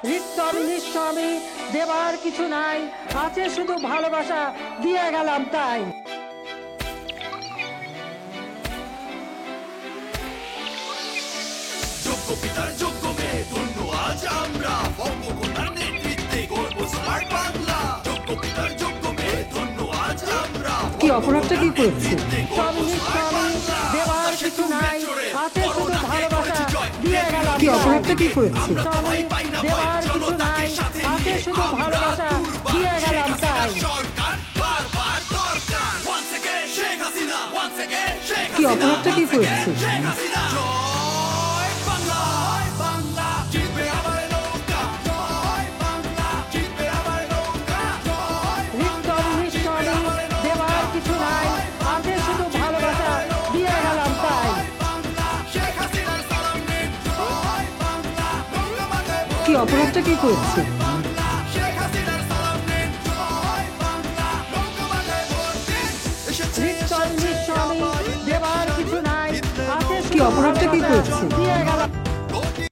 রিক্তম নিঃস্বামী দেবার কিছু নাই, আছে শুধু ভালোবাসা, দিয়ে গেলাম তাই। যোগ্য পিতার যোগ্য মেয়ে ধন্য আজ আমরা, বঙ্গকন্যার নেতৃত্বে গর্ব স্মার্ট বাংলা। যোগ্য পিতার যোগ্য মেয়ে ধন্য আজ আমরা, কি অপরাধটা কি করেছি? দেবার কিছু নাই, আছে শুধু ভালোবাসা, দিয়ে গেলাম। কি অপরাধটা কি করেছি? দেবার কিছু নাই, আছে শুধু ভালোবাসা, দিয়ে গেলাম তাই। সরকার বারবার দরকার। Once again, Sheikh Hasina, once again, Sheikh কি হাসিনা, অপরাধটা কি once করেছি? again, শেখ হাসিনা। জয় বাংলা, জয় বাংলা, জিতবে আমার নৌকা। জয় বাংলা, জিতবে আমার নৌকা। জয় রিক্তম নিঃস্বামী দেবার কিছু নাই, আছে শুধু ভালোবাসা, দিয়ে গেলাম তাই। বাংলা, শেখ হাসিনার সালাম নিন। জয় বাংলা, বঙ্গবন্ধু কি অপরাধটা কি করেছি? বাংলা, শেখ হাসিনার সালাম নিন। জয় বাংলা, বঙ্গবন্ধু ভোট দিন। এসেছে, রিক্তম এসেছে নিঃস্বামী আমার দেবার কিছু নাই, আছে কি শুধু অপরাধটা ভালোবাসা, কি করেছি? দিয়ে গেলাম।